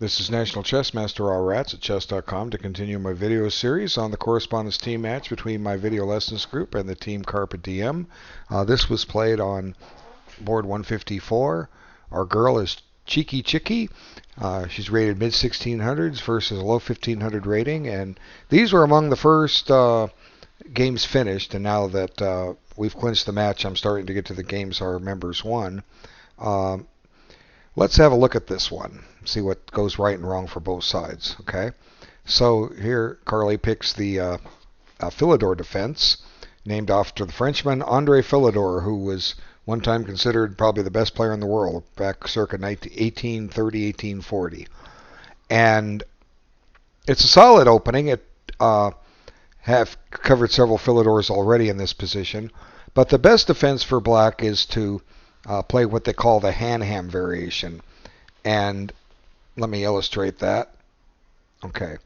This is National Chess Master All Rats at chess.com to continue my video series on the correspondence team match between my video lessons group and the team CARPE DIEM. This was played on board 154. Our girl is Cheeky Chicky. She's rated mid 1600s versus a low 1500 rating, and these were among the first games finished. And now that we've clinched the match, I'm starting to get to the games our members won. Let's have a look at this one, see what goes right and wrong for both sides. Okay, so here Carly picks the Philidor defense, named after the Frenchman André Philidor, who was one time considered probably the best player in the world back circa 1830, 1840. And it's a solid opening. It have covered several Philidors already in this position, but the best defense for black is to play what they call the Hanham variation. And let me illustrate that. Okay,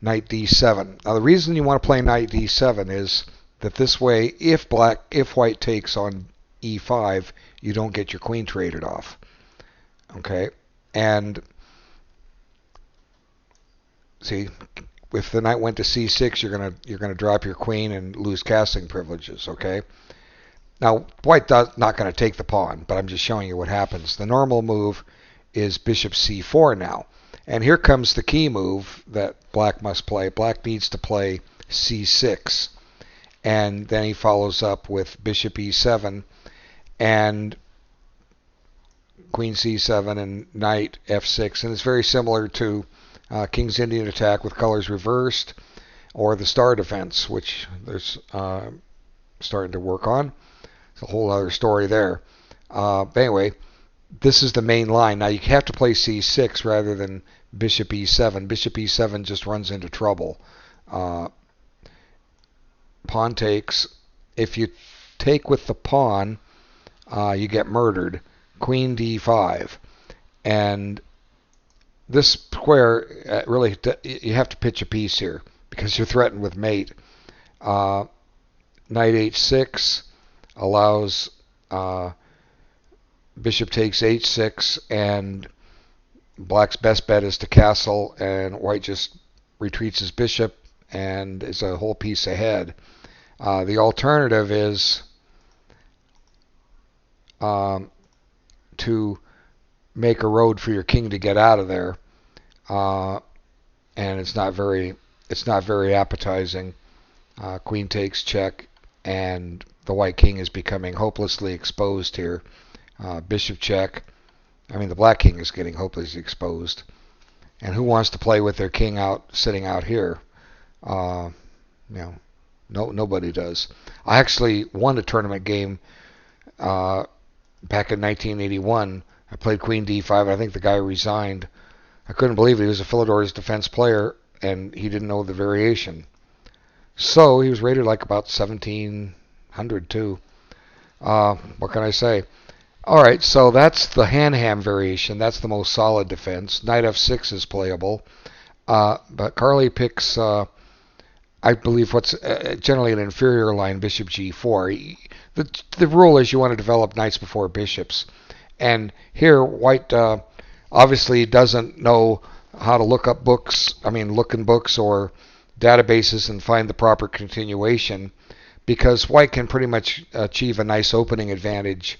knight d7. Now the reason you want to play knight d7 is that this way, if white takes on e5, you don't get your queen traded off. Okay, and see, if the knight went to c6, you're gonna drop your queen and lose castling privileges. Okay. Now, white not going to take the pawn, but I'm just showing you what happens. The normal move is bishop c4 now. And here comes the key move that black must play. Black needs to play c6. And then he follows up with bishop e7 and queen c7 and knight f6. And it's very similar to King's Indian attack with colors reversed, or the star defense, which there's starting to work on. It's a whole other story there. But anyway, this is the main line. Now you have to play c6 rather than bishop e7. Bishop e7 just runs into trouble. Pawn takes. If you take with the pawn, you get murdered. Queen d5. And this square, really, you have to pitch a piece here because you're threatened with mate. Knight h6 allows bishop takes h6, and black's best bet is to castle, and white just retreats his bishop and is a whole piece ahead. The alternative is to make a road for your king to get out of there, and it's not very appetizing. Queen takes check, and the white king is becoming hopelessly exposed here. Bishop check. I mean, the black king is getting hopelessly exposed. And who wants to play with their king sitting out here? Nobody does. I actually won a tournament game back in 1981. I played queen d5. I think the guy resigned. I couldn't believe it. He was a Philidor's defense player, and he didn't know the variation. So he was rated like about 1700 too. What can I say? All right, so that's the Hanham variation. That's the most solid defense. Knight f6 is playable, but Carly picks, I believe, what's generally an inferior line, bishop g4. The rule is you want to develop knights before bishops, and here white obviously doesn't know how to look up books. I mean, look in books or databases and find the proper continuation, because white can pretty much achieve a nice opening advantage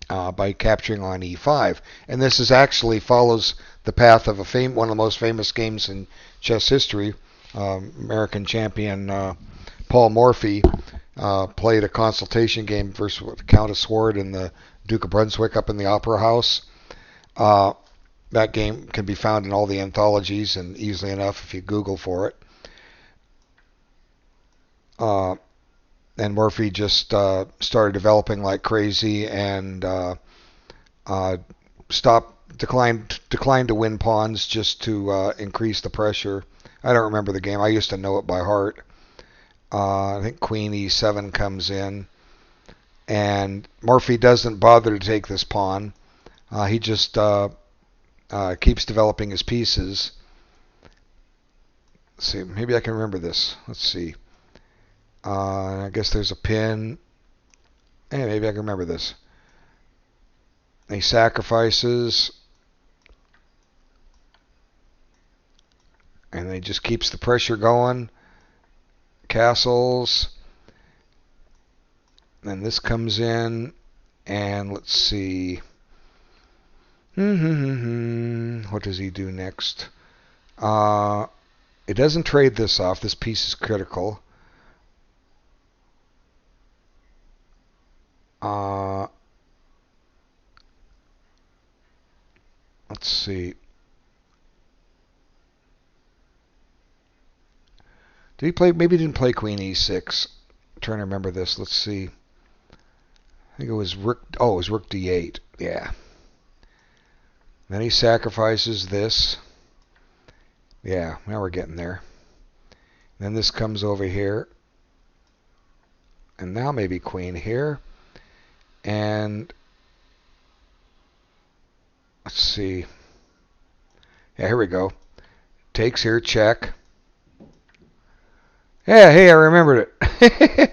by capturing on e5. And this is actually follows the path of one of the most famous games in chess history. American champion Paul Morphy played a consultation game versus the Countess Ward and the Duke of Brunswick up in the Opera House. That game can be found in all the anthologies, and easily enough if you Google for it. And Murphy just started developing like crazy and declined to win pawns just to increase the pressure. I don't remember the game. I used to know it by heart. I think queen e7 comes in, and Murphy doesn't bother to take this pawn. He just keeps developing his pieces. Let's see, maybe I can remember this. Let's see. I guess there's a pin. Hey, maybe I can remember this. He sacrifices. And it just keeps the pressure going. Castles. Then this comes in, and let's see. What does he do next? It doesn't trade this off. This piece is critical. Let's see. Did he play? Maybe he didn't play Queen E6. I'm trying to remember this. Let's see. I think it was Rook. Oh, it was Rook D8. Yeah. Then he sacrifices this. Yeah, now we're getting there. Then this comes over here. And now maybe Queen here. And let's see. Yeah, here we go. Takes here, check. Yeah, hey, I remembered it.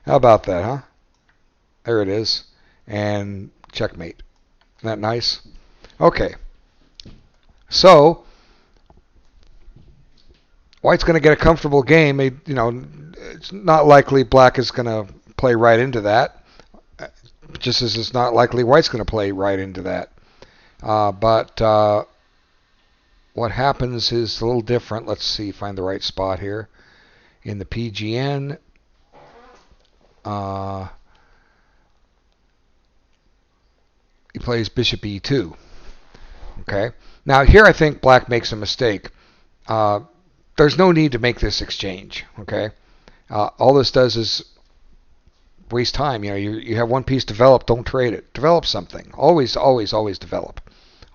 How about that, huh? There it is. And checkmate. Isn't that nice? Okay. So, White's going to get a comfortable game. It's not likely Black is going to play right into that. Just as it's not likely White's going to play right into that. But what happens is a little different. Let's see, find the right spot here. In the PGN, he plays Bishop E2. Okay. Now here I think Black makes a mistake. There's no need to make this exchange. Okay. All this does is waste time. You have one piece developed, don't trade it. Develop something. Always, always, always develop.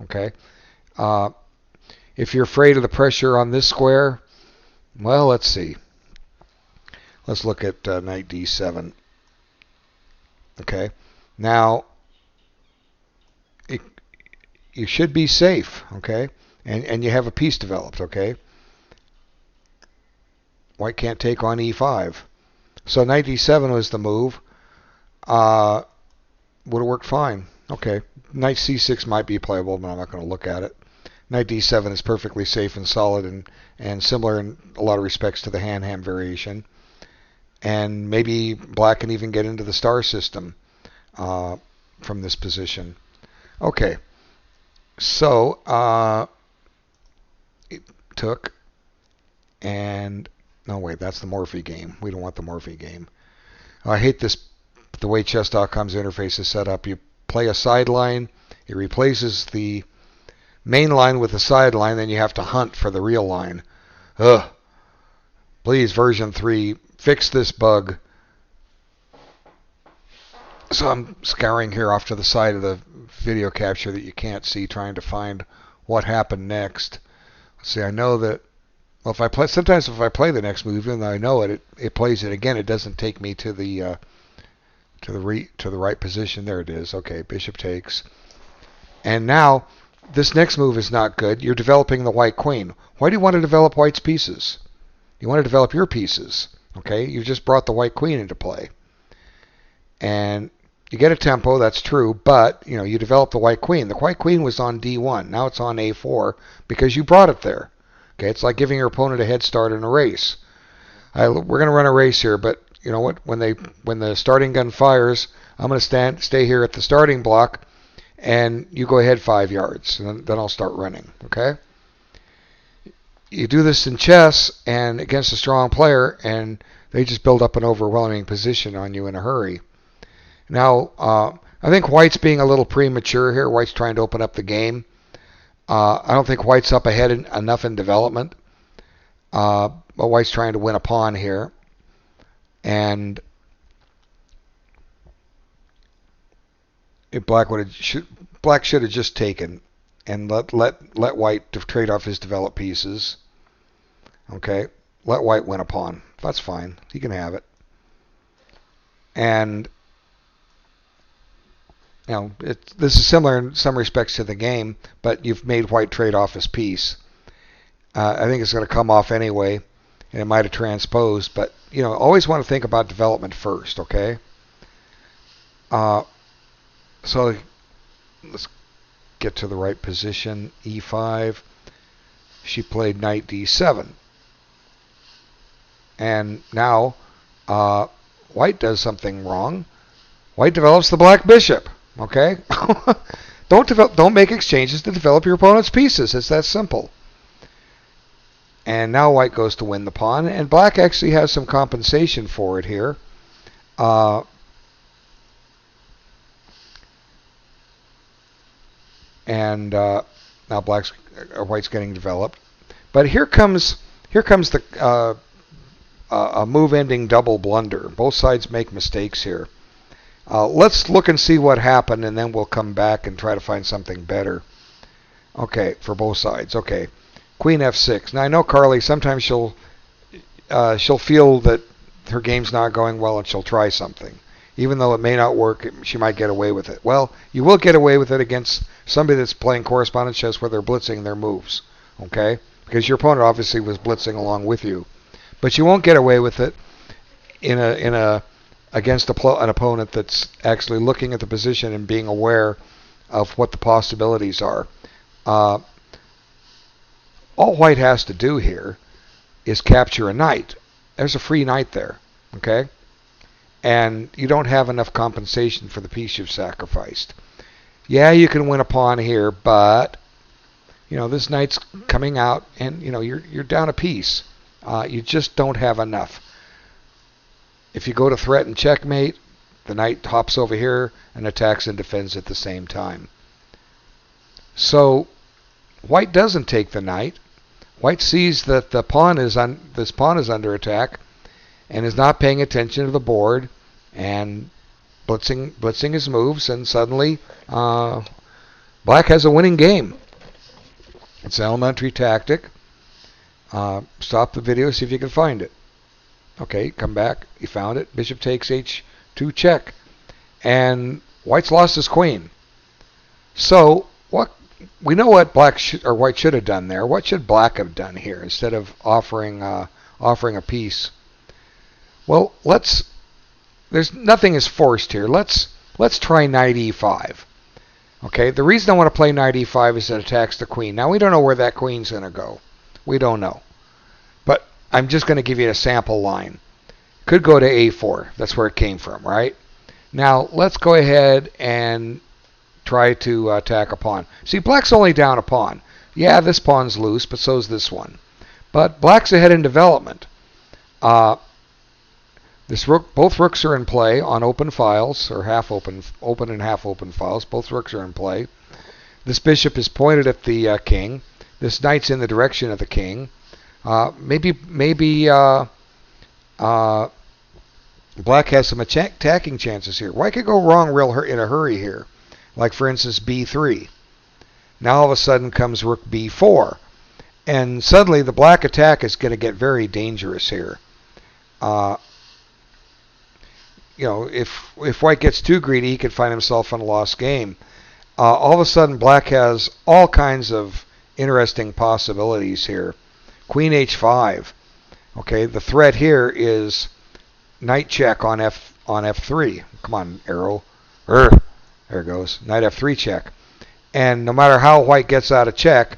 Okay. If you're afraid of the pressure on this square, well, let's see. Let's look at knight d7. Okay. Now, you should be safe. Okay. And you have a piece developed. Okay. White can't take on e5. So knight d7 was the move. Would have worked fine. Okay. Knight c6 might be playable, but I'm not going to look at it. Knight d7 is perfectly safe and solid and similar in a lot of respects to the hand-ham variation. And maybe Black can even get into the star system from this position. Okay. So, it took, and, no wait, that's the Morphy game. We don't want the Morphy game. I hate this, the way chess.com's interface is set up. You play a sideline, it replaces the main line with the sideline, then you have to hunt for the real line. Ugh. Please, version 3, fix this bug. So I'm scouring here off to the side of the video capture that you can't see, trying to find what happened next. Let's see, I know that, well, sometimes if I play the next move, even though I know it plays it again. It doesn't take me to the right position. There it is. Okay, bishop takes. And now, this next move is not good. You're developing the white queen. Why do you want to develop White's pieces? You want to develop your pieces. Okay, you just brought the white queen into play. And you get a tempo, that's true, but you develop the white queen. The white queen was on d1. Now it's on a4 because you brought it there. Okay, it's like giving your opponent a head start in a race. We're going to run a race here, but you know what? When the starting gun fires, I'm going to stay here at the starting block, and you go ahead 5 yards, and then I'll start running. Okay. You do this in chess and against a strong player, and they just build up an overwhelming position on you in a hurry. Now, I think White's being a little premature here. White's trying to open up the game. I don't think White's up ahead enough in development. But White's trying to win a pawn here. And if Black should have just taken and let White trade off his developed pieces. Okay, let White win a pawn. That's fine. He can have it. And this is similar in some respects to the game, but you've made White trade off his piece. I think it's going to come off anyway, and it might have transposed, but always want to think about development first. Okay. So let's get to the right position. E5. she played knight d7. And now white does something wrong. White develops the black bishop. Okay? Don't make exchanges to develop your opponent's pieces. It's that simple. And now white goes to win the pawn, and black actually has some compensation for it here. And now white's getting developed. But here comes the a move-ending double blunder. Both sides make mistakes here. Let's look and see what happened, and then we'll come back and try to find something better. Okay, for both sides. Okay, Queen f6. Now I know Carly. Sometimes she'll feel that her game's not going well, and she'll try something, even though it may not work. She might get away with it. Well, you will get away with it against somebody that's playing correspondence chess where they're blitzing their moves. Okay, because your opponent obviously was blitzing along with you. But you won't get away with it against an opponent that's actually looking at the position and being aware of what the possibilities are. All white has to do here is capture a knight. There's a free knight there, okay? And you don't have enough compensation for the piece you've sacrificed. Yeah, you can win a pawn here, but this knight's coming out, and you're down a piece. You just don't have enough. If you go to threat and checkmate, the knight hops over here and attacks and defends at the same time. So white doesn't take the knight. White sees that this pawn is under attack and is not paying attention to the board and blitzing his moves, and suddenly black has a winning game. It's an elementary tactic. Stop the video, see if you can find it. Okay, come back. You found it. Bishop takes h2 check. And white's lost his queen. So we know what white should have done there. What should black have done here instead of offering a piece? Well, there's nothing is forced here. Let's try knight e5. Okay, the reason I want to play knight e5 is it attacks the queen. Now we don't know where that queen's going to go. We don't know. But I'm just going to give you a sample line. Could go to a4. That's where it came from, right? Now, let's go ahead and try to attack a pawn. See, black's only down a pawn. Yeah, this pawn's loose, but so's this one. But black's ahead in development. Both rooks are in play on open files, or open and half open files. Both rooks are in play. This bishop is pointed at the king. This knight's in the direction of the king. Maybe black has some attacking chances here. White could go wrong in a hurry here. Like, for instance, b3. Now all of a sudden comes rook b4. And suddenly the black attack is going to get very dangerous here. If white gets too greedy, he could find himself in a lost game. All of a sudden black has all kinds of interesting possibilities here. Queen h5. Okay, the threat here is knight check on f3. Come on, arrow. There it goes. Knight f3 check. And no matter how white gets out of check,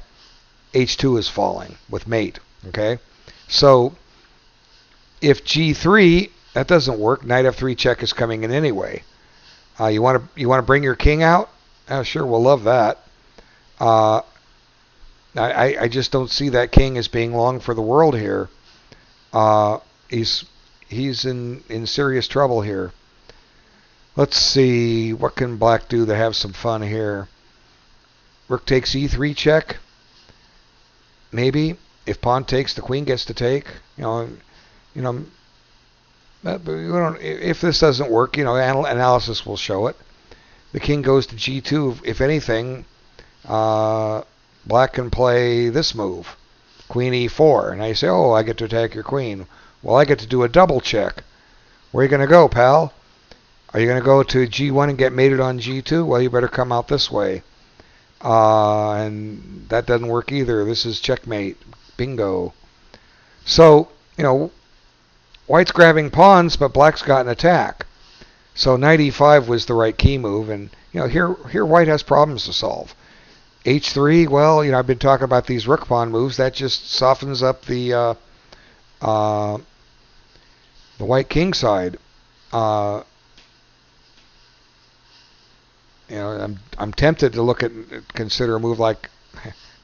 h2 is falling with mate. Okay, so if g3, that doesn't work. Knight f3 check is coming in anyway. You want to bring your king out? Sure, we'll love that. I just don't see that king as being long for the world here. He's in serious trouble here. Let's see, what can black do to have some fun here? Rook takes e3 check. Maybe if pawn takes, the queen gets to take. If this doesn't work, analysis will show it. The king goes to g2. If anything, black can play this move, queen e4. Now you say, oh, I get to attack your queen. Well, I get to do a double check. Where are you going to go, pal? Are you going to go to g1 and get mated on g2? Well, you better come out this way. And that doesn't work either. This is checkmate. Bingo. So, white's grabbing pawns, but black's got an attack. So knight e5 was the right key move, and here white has problems to solve. H3, well, I've been talking about these rook pawn moves. That just softens up the white king side. Uh, I'm tempted to consider a move like,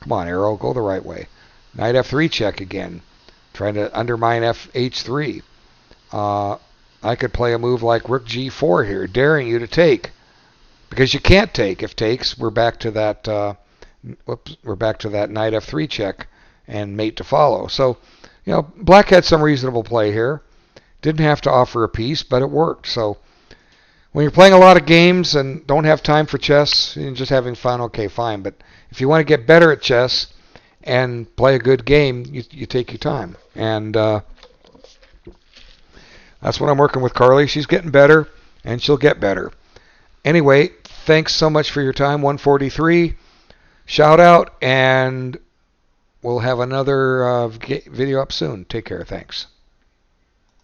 come on, arrow, go the right way. Knight F3 check again, trying to undermine H3. I could play a move like Rook G4 here, daring you to take, because you can't take. If takes, we're back to that. We're back to that Knight F3 check and mate to follow. So, Black had some reasonable play here. Didn't have to offer a piece, but it worked. So, when you're playing a lot of games and don't have time for chess and just having fun, okay, fine. But if you want to get better at chess and play a good game, you take your time. And that's what I'm working with Carly. She's getting better, and she'll get better. Anyway, thanks so much for your time. 143. Shout out, and we'll have another video up soon. Take care. Thanks.